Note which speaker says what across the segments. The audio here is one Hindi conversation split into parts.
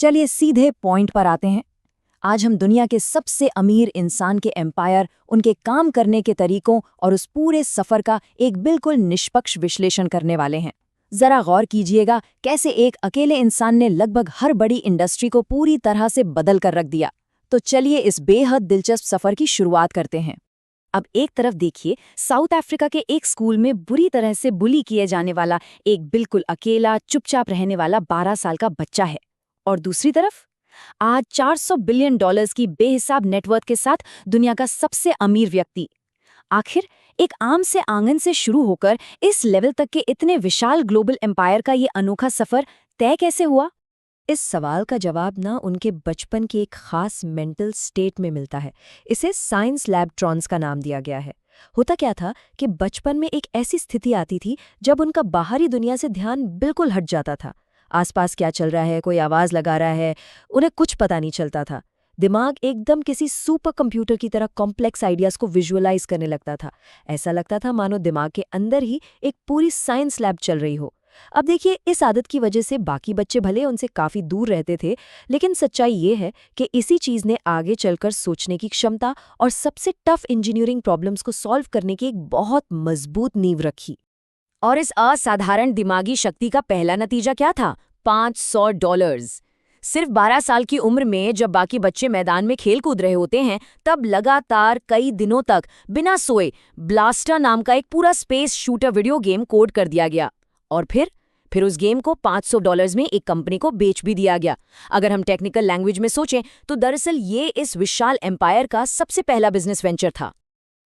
Speaker 1: चलिए सीधे पॉइंट पर आते हैं। आज हम दुनिया के सबसे अमीर इंसान के एम्पायर, उनके काम करने के तरीकों और उस पूरे सफर का एक बिल्कुल निष्पक्ष विश्लेषण करने वाले हैं। जरा गौर कीजिएगा कैसे एक अकेले इंसान ने लगभग हर बड़ी इंडस्ट्री को पूरी तरह से बदल कर रख दिया। तो चलिए इस बेहद दिलचस्प सफर की शुरुआत करते हैं। अब एक तरफ देखिए, साउथ अफ्रीका के एक स्कूल में बुरी तरह से बुली किए जाने वाला एक बिल्कुल अकेला चुपचाप रहने वाला 12 साल का बच्चा है। और दूसरी तरफ आज $400 बिलियन की बेहिसाब नेटवर्थ के साथ दुनिया का सबसे अमीर व्यक्ति। आखिर एक आम से आंगन से शुरू होकर इस लेवल तक के इतने विशाल ग्लोबल एम्पायर का ये अनोखा सफर तय कैसे हुआ? इस सवाल का जवाब ना उनके बचपन की एक खास मेंटल स्टेट में मिलता है। इसे साइंस लैब ट्रॉन्स का नाम दिया गया है। होता क्या था कि बचपन में एक ऐसी स्थिति आती थी जब उनका बाहरी दुनिया से ध्यान बिल्कुल हट जाता था। आसपास क्या चल रहा है, कोई आवाज लगा रहा है, उन्हें कुछ पता नहीं चलता था। दिमाग एकदम किसी सुपर कंप्यूटर की तरह कॉम्प्लेक्स आइडियाज को विजुअलाइज करने लगता था। ऐसा लगता था मानो दिमाग के अंदर ही एक पूरी साइंस लैब चल रही हो। अब देखिए, इस आदत की वजह से बाकी बच्चे भले उनसे काफी दूर रहते थे, लेकिन सच्चाई ये है कि इसी चीज ने आगे चलकर सोचने की क्षमता और सबसे टफ इंजीनियरिंग प्रॉब्लम्स को सॉल्व करने की एक बहुत मजबूत नींव रखी। और इस असाधारण दिमागी शक्ति का पहला नतीजा क्या था? $500। सिर्फ 12 साल की उम्र में जब बाकी बच्चे मैदान में खेल कूद रहे होते हैं, तब लगातार कई दिनों तक बिना सोए ब्लास्टर नाम का एक पूरा space shooter video game code कर दिया गया। और फिर उस गेम को $500 में एक कंपनी को बेच भी दिया गया। अगर हम टेक्निकल लैंग्वेज में सोचें तो दरअसल ये इस विशाल एम्पायर का सबसे पहला बिजनेस वेंचर था।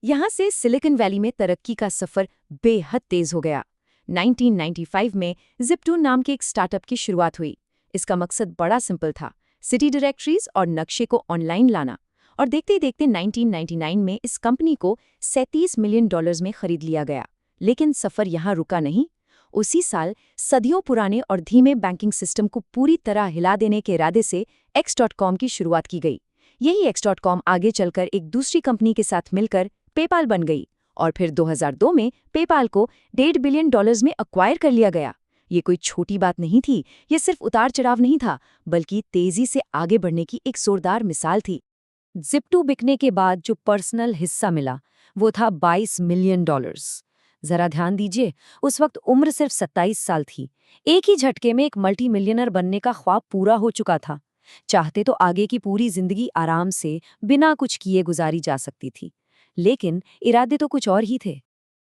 Speaker 1: यहाँ से सिलिकॉन वैली में तरक्की का सफर बेहद तेज हो गया। 1995 में जिप2 नाम के एक स्टार्टअप की शुरुआत हुई। इसका मकसद बड़ा सिंपल था, सिटी डायरेक्टरीज और नक्शे को ऑनलाइन लाना। और देखते ही देखते 1999 में इस कंपनी को $37 मिलियन में खरीद लिया गया। लेकिन सफर यहाँ रुका नहीं। उसी साल सदियों पुराने और धीमे बैंकिंग सिस्टम को पूरी तरह हिला देने के इरादे से X.com की शुरुआत की गई। यही X.com आगे चलकर एक दूसरी कंपनी के साथ मिलकर पेपाल बन गई। और फिर 2002 में पेपाल को $1.5 बिलियन में अक्वायर कर लिया गया। ये कोई छोटी बात नहीं थी, ये सिर्फ उतार चढ़ाव नहीं था, बल्कि तेजी से आगे बढ़ने की एक जोरदार मिसाल थी। जिप2 बिकने के बाद जो पर्सनल हिस्सा मिला वो था $22 मिलियन। जरा ध्यान दीजिए, उस वक्त उम्र सिर्फ 27 साल थी। एक ही झटके में एक मल्टी मिलियनर बनने का ख्वाब पूरा हो चुका था। चाहते तो आगे की पूरी जिंदगी आराम से बिना कुछ किए गुजारी जा सकती थी, लेकिन इरादे तो कुछ और ही थे।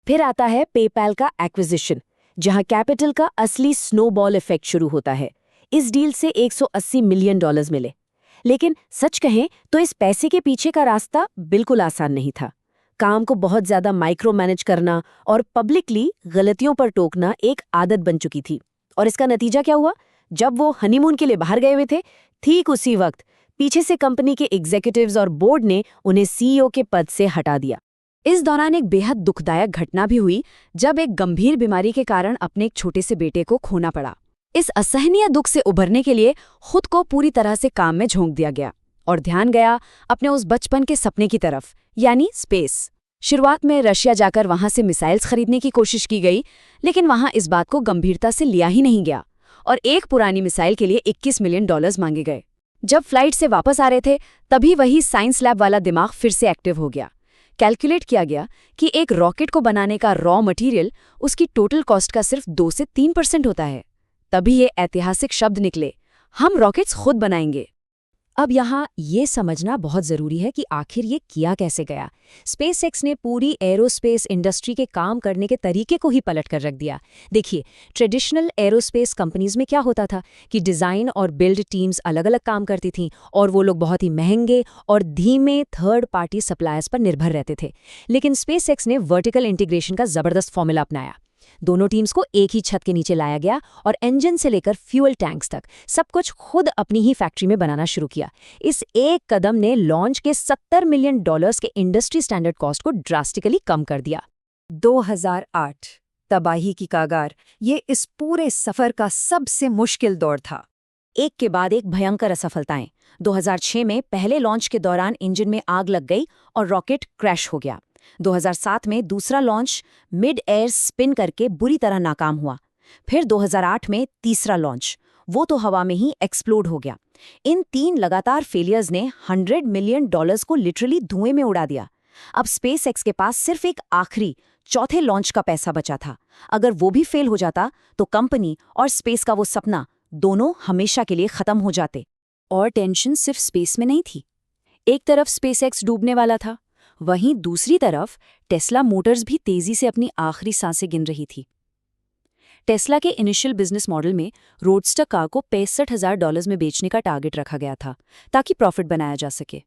Speaker 1: फिर आता है पेपैल का एक्विजिशन, जहां कैपिटल का असली स्नोबॉल इफेक्ट शुरू होता है। इस डील से $180 मिलियन मिले। लेकिन सच कहें तो इस पैसे के पीछे का रास्ता बिल्कुल आसान नहीं था। काम को बहुत ज्यादा माइक्रो मैनेज करना और पब्लिकली गलतियों पर टोकना एक आदत बन चुकी थी। और इसका नतीजा क्या हुआ? जब वो हनीमून के लिए बाहर गए हुए थे, ठीक उसी वक्त पीछे से कंपनी के एग्जीक्यूटिव्स और बोर्ड ने उन्हें सीईओ के पद से हटा दिया। इस दौरान एक बेहद दुखदायक घटना भी हुई, जब एक गंभीर बीमारी के कारण अपने एक छोटे से बेटे को खोना पड़ा। इस असहनीय दुख से उभरने के लिए खुद को पूरी तरह से काम में झोंक दिया गया और ध्यान गया अपने उस बचपन के सपने की तरफ, यानी स्पेस। शुरुआत में रशिया जाकर वहां से मिसाइल्स खरीदने की कोशिश की गई, लेकिन वहां इस बात को गंभीरता से लिया ही नहीं गया और एक पुरानी मिसाइल के लिए $21 मिलियन मांगे गए। जब फ्लाइट से वापस आ रहे थे, तभी वही साइंस लैब वाला दिमाग फिर से एक्टिव हो गया। कैलकुलेट किया गया कि एक रॉकेट को बनाने का रॉ मटेरियल उसकी टोटल कॉस्ट का सिर्फ 2 से 3% होता है। तभी ये ऐतिहासिक शब्द निकले, हम रॉकेट्स खुद बनाएंगे। अब यहाँ ये समझना बहुत जरूरी है कि आखिर ये किया कैसे गया। स्पेसएक्स ने पूरी एरोस्पेस इंडस्ट्री के काम करने के तरीके को ही पलट कर रख दिया। देखिए, ट्रेडिशनल एरोस्पेस कंपनीज में क्या होता था कि डिज़ाइन और बिल्ड टीम्स अलग अलग काम करती थीं और वो लोग बहुत ही महंगे और धीमे थर्ड पार्टी सप्लायर्स पर निर्भर रहते थे। लेकिन स्पेसएक्स ने वर्टिकल इंटीग्रेशन का ज़बरदस्त फॉर्मूला अपनाया। दोनों टीम्स को एक ही छत के नीचे लाया गया और इंजन से लेकर फ्यूल टैंक्स तक सब कुछ खुद अपनी ही फैक्ट्री में बनाना शुरू किया। इस एक कदम ने लॉन्च के $70 मिलियन के इंडस्ट्री स्टैंडर्ड कॉस्ट को ड्रास्टिकली कम कर दिया। 2008 तबाही की कागार, ये इस पूरे सफर का सबसे मुश्किल दौर था। एक के बाद एक भयंकर असफलताएं। 2006 में पहले लॉन्च के दौरान इंजन में आग लग गई और रॉकेट क्रैश हो गया। 2007 में दूसरा लॉन्च मिड एयर स्पिन करके बुरी तरह नाकाम हुआ। फिर 2008 में तीसरा लॉन्च, वो तो हवा में ही एक्सप्लोड हो गया। इन 3 लगातार फेलियर्स ने $100 मिलियन को लिटरली धुएं में उड़ा दिया। अब स्पेसएक्स के पास सिर्फ एक आखिरी चौथे लॉन्च का पैसा बचा था। अगर वो भी फेल हो जाता तो कंपनी और स्पेस का वो सपना दोनों हमेशा के लिए खत्म हो जाते। और टेंशन सिर्फ स्पेस में नहीं थी। एक तरफ स्पेसएक्स डूबने वाला था, वहीं दूसरी तरफ टेस्ला मोटर्स भी तेजी से अपनी आखिरी सांसें गिन रही थी। टेस्ला के इनिशियल बिजनेस मॉडल में रोडस्टर कार को $65,000 में बेचने का टारगेट रखा गया था ताकि प्रॉफिट बनाया जा सके।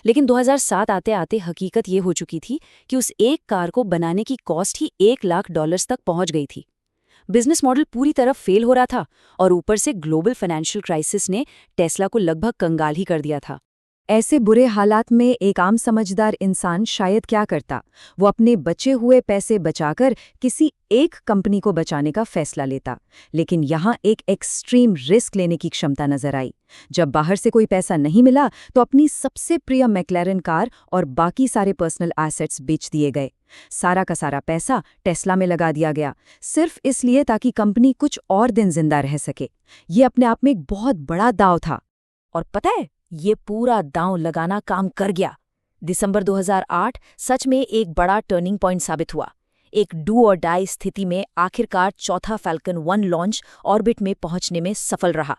Speaker 1: लेकिन 2007 आते आते हकीकत ये हो चुकी थी कि उस एक कार को बनाने की कॉस्ट ही $1 लाख तक पहुंच गई थी। बिजनेस मॉडल पूरी तरह फेल हो रहा था और ऊपर से ग्लोबल फाइनेंशियल क्राइसिस ने टेस्ला को लगभग कंगाल ही कर दिया था। ऐसे बुरे हालात में एक आम समझदार इंसान शायद क्या करता, वो अपने बचे हुए पैसे बचाकर किसी एक कंपनी को बचाने का फैसला लेता। लेकिन यहाँ एक एक्सट्रीम रिस्क लेने की क्षमता नजर आई। जब बाहर से कोई पैसा नहीं मिला तो अपनी सबसे प्रिय मैक्लेरन कार और बाकी सारे पर्सनल एसेट्स बेच दिए गए। सारा का सारा पैसा टेस्ला में लगा दिया गया, सिर्फ इसलिए ताकि कंपनी कुछ और दिन जिंदा रह सके। ये अपने आप में एक बहुत बड़ा दांव था। और पता है, ये पूरा दांव लगाना काम कर गया। दिसंबर 2008 सच में एक बड़ा टर्निंग पॉइंट साबित हुआ। एक डू और डाई स्थिति में आखिरकार चौथा फैल्कन 1 लॉन्च ऑर्बिट में पहुंचने में सफल रहा।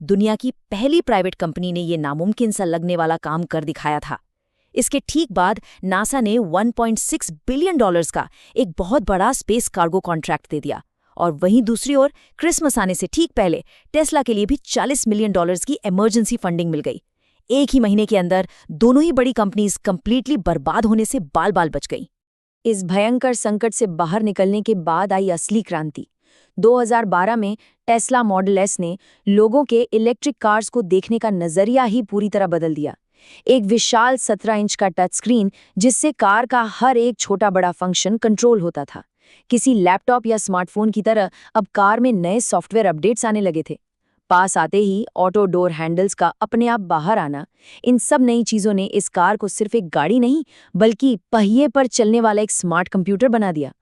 Speaker 1: दुनिया की पहली प्राइवेट कंपनी ने ये नामुमकिन सा लगने वाला काम कर दिखाया था। इसके ठीक बाद नासा ने $1.6 बिलियन का एक बहुत बड़ा स्पेस कार्गो कॉन्ट्रैक्ट दे दिया। और वहीं दूसरी ओर क्रिसमस आने से ठीक पहले टेस्ला के लिए भी $40 मिलियन की इमरजेंसी फंडिंग मिल गई। एक ही महीने के अंदर दोनों ही बड़ी कंपनीज कंप्लीटली बर्बाद होने से बाल-बाल बच गई। इस भयंकर संकट से बाहर निकलने के बाद आई असली क्रांति। 2012 में टेस्ला मॉडल एस ने लोगों के इलेक्ट्रिक कार्स को देखने का नजरिया ही पूरी तरह बदल दिया। एक विशाल 17 इंच का टच स्क्रीन जिससे कार का हर एक छोटा बड़ा फंक्शन कंट्रोल होता था। किसी लैपटॉप या स्मार्टफोन की तरह अब कार में नए सॉफ्टवेयर अपडेट्स आने लगे थे। पास आते ही ऑटो डोर हैंडल्स का अपने आप बाहर आना, इन सब नई चीजों ने इस कार को सिर्फ एक गाड़ी नहीं बल्कि पहिए पर चलने वाला एक स्मार्ट कंप्यूटर बना दिया।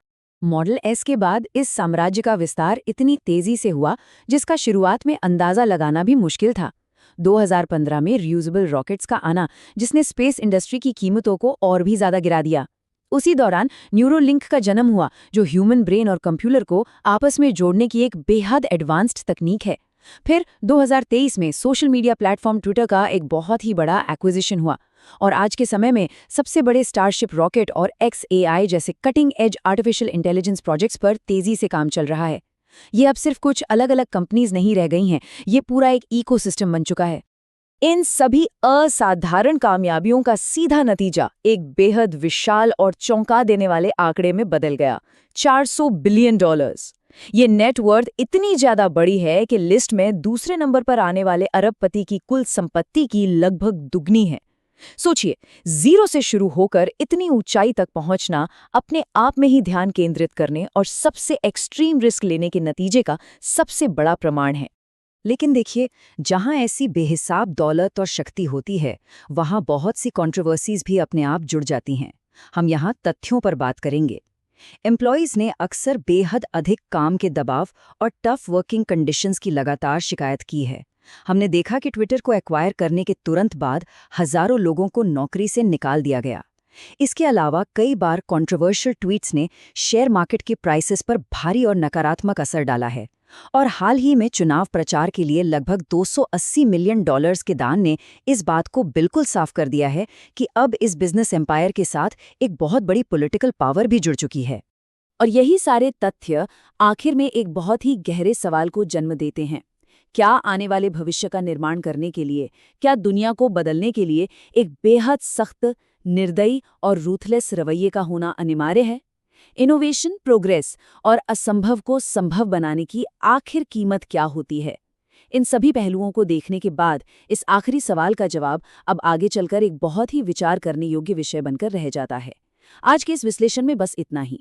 Speaker 1: मॉडल एस के बाद इस साम्राज्य का विस्तार इतनी तेजी से हुआ जिसका शुरुआत में अंदाजा लगाना भी मुश्किल था। 2015 में रियूजेबल रॉकेट्स का आना जिसने स्पेस इंडस्ट्री की कीमतों को और भी ज्यादा गिरा दिया। उसी दौरान न्यूरोलिंक का जन्म हुआ जो ह्यूमन ब्रेन और कंप्यूटर को आपस में जोड़ने की एक बेहद एडवांस्ड तकनीक है। फिर 2023 में सोशल मीडिया प्लेटफॉर्म ट्विटर का एक बहुत ही बड़ा एक्विजिशन हुआ और आज के समय में सबसे बड़े स्टारशिप रॉकेट और XAI जैसे cutting edge artificial intelligence projects पर तेजी से काम चल रहा है। ये अब सिर्फ कुछ अलग अलग कंपनीज नहीं रह गई हैं, ये पूरा एक इकोसिस्टम बन चुका है। इन सभी असाधारण कामयाबियों का सीधा नतीजा एक बेहद विशाल और चौंका देने वाले आंकड़े में बदल गया, $400 बिलियन। ये नेटवर्थ इतनी ज्यादा बड़ी है कि लिस्ट में दूसरे नंबर पर आने वाले अरबपति की कुल संपत्ति की लगभग दुगनी है। सोचिए, जीरो से शुरू होकर इतनी ऊंचाई तक पहुंचना अपने आप में ही ध्यान केंद्रित करने और सबसे एक्सट्रीम रिस्क लेने के नतीजे का सबसे बड़ा प्रमाण है। लेकिन देखिए, जहां ऐसी बेहिसाब दौलत और शक्ति होती है, वहां बहुत सी कंट्रोवर्सीज भी अपने आप जुड़ जाती हैं। हम यहां तथ्यों पर बात करेंगे। एम्प्लॉयज ने अक्सर बेहद अधिक काम के दबाव और टफ वर्किंग कंडीशंस की लगातार शिकायत की है। हमने देखा कि ट्विटर को एक्वायर करने के तुरंत बाद हजारों लोगों को नौकरी से निकाल दिया गया। इसके अलावा कई बार कंट्रोवर्शियल ट्वीट्स ने शेयर मार्केट के प्राइसेस पर भारी और नकारात्मक असर डाला है। और हाल ही में चुनाव प्रचार के लिए लगभग $280 मिलियन के दान ने इस बात को बिल्कुल साफ कर दिया है कि अब इस बिजनेस एम्पायर के साथ एक बहुत बड़ी पॉलिटिकल पावर भी जुड़ चुकी है। और यही सारे तथ्य आखिर में एक बहुत ही गहरे सवाल को जन्म देते हैं। क्या आने वाले भविष्य का निर्माण करने के लिए, क्या दुनिया को बदलने के लिए एक बेहद सख्त, निर्दयी और रूथलेस रवैये का होना अनिवार्य है? इनोवेशन, प्रोग्रेस और असंभव को संभव बनाने की आखिर कीमत क्या होती है? इन सभी पहलुओं को देखने के बाद इस आखिरी सवाल का जवाब अब आगे चलकर एक बहुत ही विचार करने योग्य विषय बनकर रह जाता है। आज के इस विश्लेषण में बस इतना ही।